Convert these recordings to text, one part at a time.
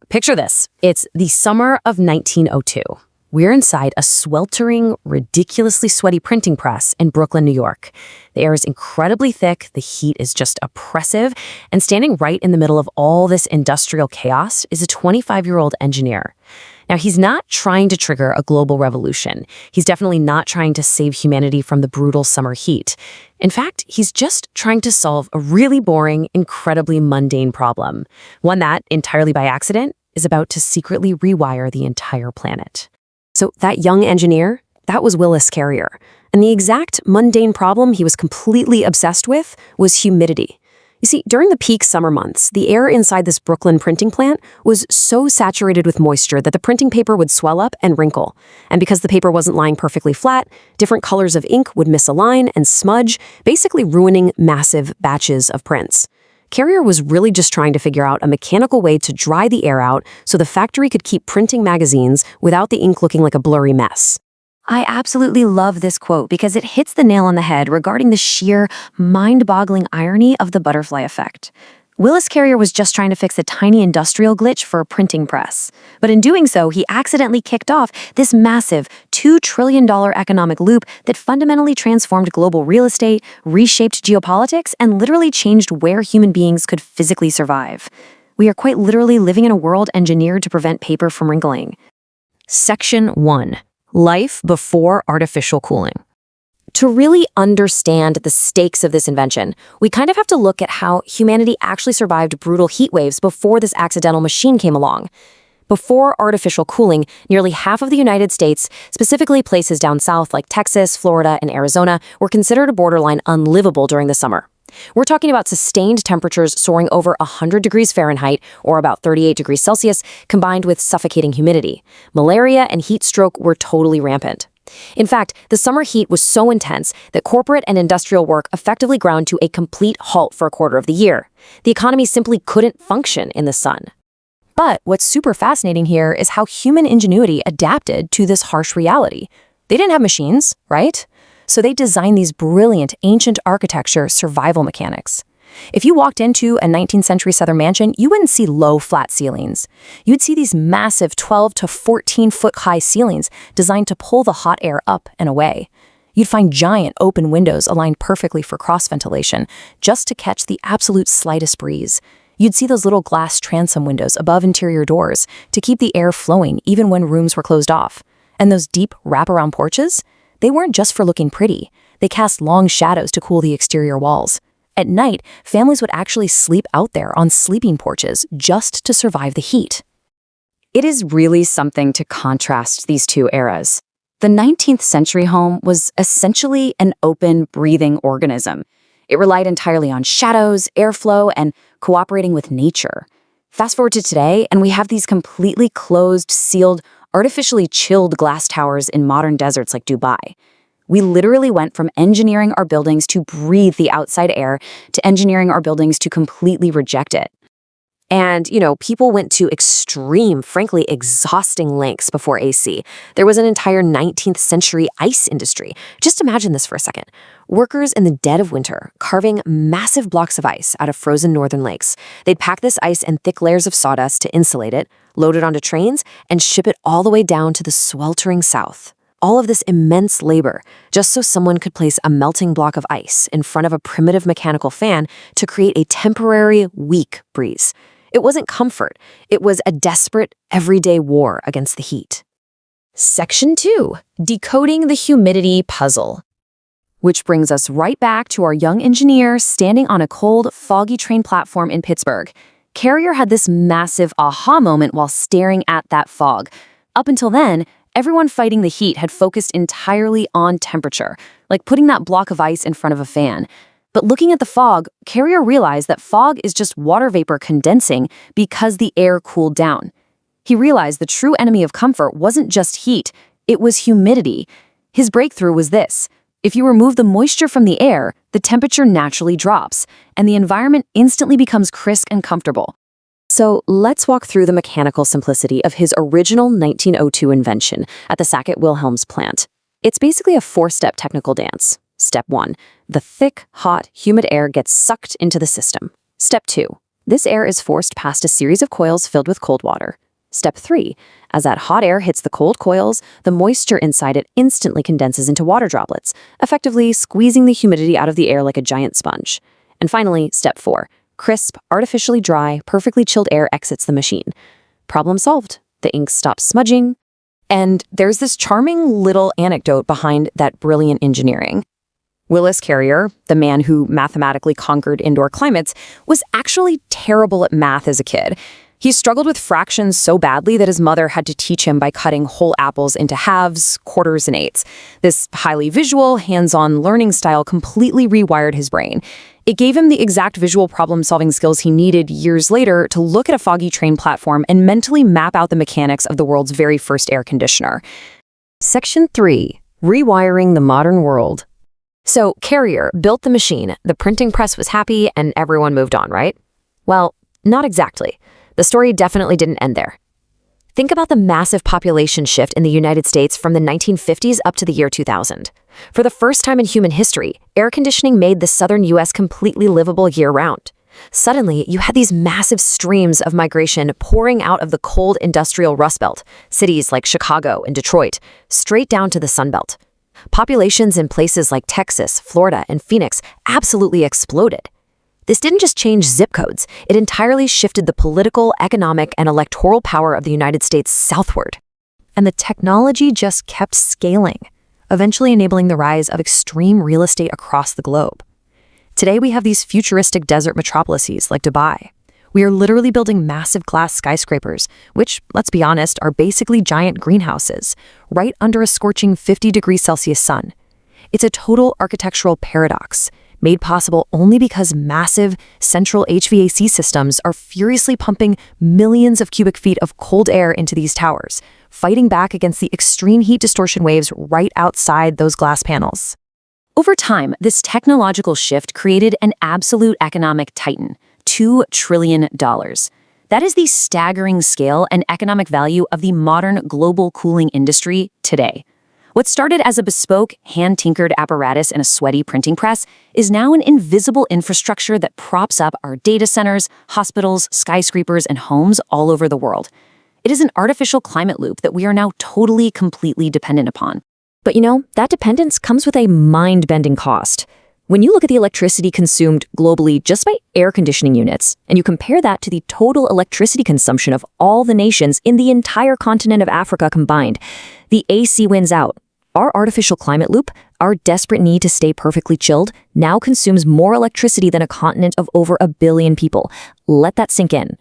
Picture this. It's the summer of 1902. We're inside a sweltering, ridiculously sweaty printing press in Brooklyn, New York. The air is incredibly thick, the heat is just oppressive, and standing right in the middle of all this industrial chaos is a 25-year-old engineer. Now, he's not trying to trigger a global revolution. He's definitely not trying to save humanity from the brutal summer heat. In fact, he's just trying to solve a really boring, incredibly mundane problem. One that, entirely by accident, is about to secretly rewire the entire planet. So that young engineer, that was Willis Carrier. And the exact mundane problem he was completely obsessed with was humidity. You see, during the peak summer months, the air inside this Brooklyn printing plant was so saturated with moisture that the printing paper would swell up and wrinkle. And because the paper wasn't lying perfectly flat, different colors of ink would misalign and smudge, basically ruining massive batches of prints. Carrier was really just trying to figure out a mechanical way to dry the air out so the factory could keep printing magazines without the ink looking like a blurry mess. I absolutely love this quote because it hits the nail on the head regarding the sheer, mind-boggling irony of the butterfly effect. Willis Carrier was just trying to fix a tiny industrial glitch for a printing press. But in doing so, he accidentally kicked off this massive $2 trillion economic loop that fundamentally transformed global real estate, reshaped geopolitics, and literally changed where human beings could physically survive. We are quite literally living in a world engineered to prevent paper from wrinkling. Section 1. Life before artificial cooling. To really understand the stakes of this invention, we kind of have to look at how humanity actually survived brutal heat waves before this accidental machine came along. Before artificial cooling, nearly half of the United States, specifically places down south like Texas, Florida, and Arizona, were considered borderline unlivable during the summer. We're talking about sustained temperatures soaring over 100 degrees Fahrenheit, or about 38 degrees Celsius, combined with suffocating humidity. Malaria and heat stroke were totally rampant. In fact, the summer heat was so intense that corporate and industrial work effectively ground to a complete halt for a quarter of the year. The economy simply couldn't function in the sun. But what's super fascinating here is how human ingenuity adapted to this harsh reality. They didn't have machines, right? So they designed these brilliant ancient architecture survival mechanics. If you walked into a 19th century Southern mansion, you wouldn't see low, flat ceilings. You'd see these massive 12 to 14-foot high ceilings designed to pull the hot air up and away. You'd find giant open windows aligned perfectly for cross-ventilation, just to catch the absolute slightest breeze. You'd see those little glass transom windows above interior doors to keep the air flowing even when rooms were closed off. And those deep wraparound porches? They weren't just for looking pretty. They cast long shadows to cool the exterior walls. At night, families would actually sleep out there on sleeping porches just to survive the heat. It is really something to contrast these two eras. The 19th century home was essentially an open, breathing organism. It relied entirely on shadows, airflow, and cooperating with nature. Fast forward to today, and we have these completely closed, sealed, artificially chilled glass towers in modern deserts like Dubai. We literally went from engineering our buildings to breathe the outside air to engineering our buildings to completely reject it. And, people went to extreme, frankly, exhausting lengths before AC. There was an entire 19th century ice industry. Just imagine this for a second. Workers in the dead of winter carving massive blocks of ice out of frozen northern lakes. They'd pack this ice in thick layers of sawdust to insulate it, load it onto trains, and ship it all the way down to the sweltering south. All of this immense labor, just so someone could place a melting block of ice in front of a primitive mechanical fan to create a temporary, weak breeze. It wasn't comfort. It was a desperate, everyday war against the heat. Section 2. Decoding the humidity puzzle. Which brings us right back to our young engineer standing on a cold, foggy train platform in Pittsburgh. Carrier had this massive aha moment while staring at that fog. Up until then, everyone fighting the heat had focused entirely on temperature, like putting that block of ice in front of a fan. But looking at the fog, Carrier realized that fog is just water vapor condensing because the air cooled down. He realized the true enemy of comfort wasn't just heat, it was humidity. His breakthrough was this: if you remove the moisture from the air, the temperature naturally drops, and the environment instantly becomes crisp and comfortable. So let's walk through the mechanical simplicity of his original 1902 invention at the Sackett-Wilhelms plant. It's basically a 4-step technical dance. Step 1. The thick, hot, humid air gets sucked into the system. Step 2. This air is forced past a series of coils filled with cold water. Step 3. As that hot air hits the cold coils, the moisture inside it instantly condenses into water droplets, effectively squeezing the humidity out of the air like a giant sponge. And finally, Step 4. Crisp, artificially dry, perfectly chilled air exits the machine. Problem solved. The ink stops smudging. And there's this charming little anecdote behind that brilliant engineering. Willis Carrier, the man who mathematically conquered indoor climates, was actually terrible at math as a kid. He struggled with fractions so badly that his mother had to teach him by cutting whole apples into halves, quarters, and eighths. This highly visual, hands-on learning style completely rewired his brain. It gave him the exact visual problem-solving skills he needed years later to look at a foggy train platform and mentally map out the mechanics of the world's very first air conditioner. Section 3. Rewiring the modern world. So, Carrier built the machine, the printing press was happy, and everyone moved on, right? Well, not exactly. The story definitely didn't end there. Think about the massive population shift in the United States from the 1950s up to the year 2000. For the first time in human history, air conditioning made the southern U.S. completely livable year-round. Suddenly, you had these massive streams of migration pouring out of the cold industrial Rust Belt, cities like Chicago and Detroit, straight down to the Sun Belt. Populations in places like Texas, Florida, and Phoenix absolutely exploded. This didn't just change zip codes, it entirely shifted the political, economic, and electoral power of the United States southward. And the technology just kept scaling, eventually enabling the rise of extreme real estate across the globe. Today we have these futuristic desert metropolises like Dubai. We are literally building massive glass skyscrapers, which, let's be honest, are basically giant greenhouses, right under a scorching 50 degrees Celsius sun. It's a total architectural paradox, made possible only because massive central HVAC systems are furiously pumping millions of cubic feet of cold air into these towers, fighting back against the extreme heat distortion waves right outside those glass panels. Over time, this technological shift created an absolute economic titan, $2 trillion. That is the staggering scale and economic value of the modern global cooling industry today. What started as a bespoke, hand-tinkered apparatus in a sweaty printing press is now an invisible infrastructure that props up our data centers, hospitals, skyscrapers, and homes all over the world. It is an artificial climate loop that we are now totally, completely dependent upon. But that dependence comes with a mind-bending cost. When you look at the electricity consumed globally just by air conditioning units, and you compare that to the total electricity consumption of all the nations in the entire continent of Africa combined, the AC wins out. Our artificial climate loop, our desperate need to stay perfectly chilled, now consumes more electricity than a continent of over 1 billion people. Let that sink in.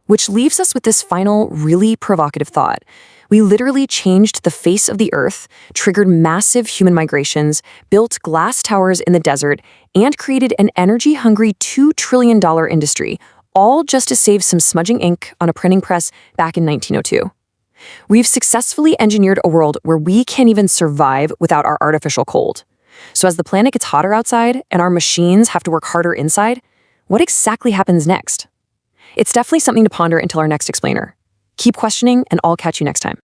Which leaves us with this final, really provocative thought. We literally changed the face of the earth, triggered massive human migrations, built glass towers in the desert, and created an energy-hungry $2 trillion industry, all just to save some smudging ink on a printing press back in 1902. We've successfully engineered a world where we can't even survive without our artificial cold. So as the planet gets hotter outside and our machines have to work harder inside, what exactly happens next? It's definitely something to ponder until our next explainer. Keep questioning, and I'll catch you next time.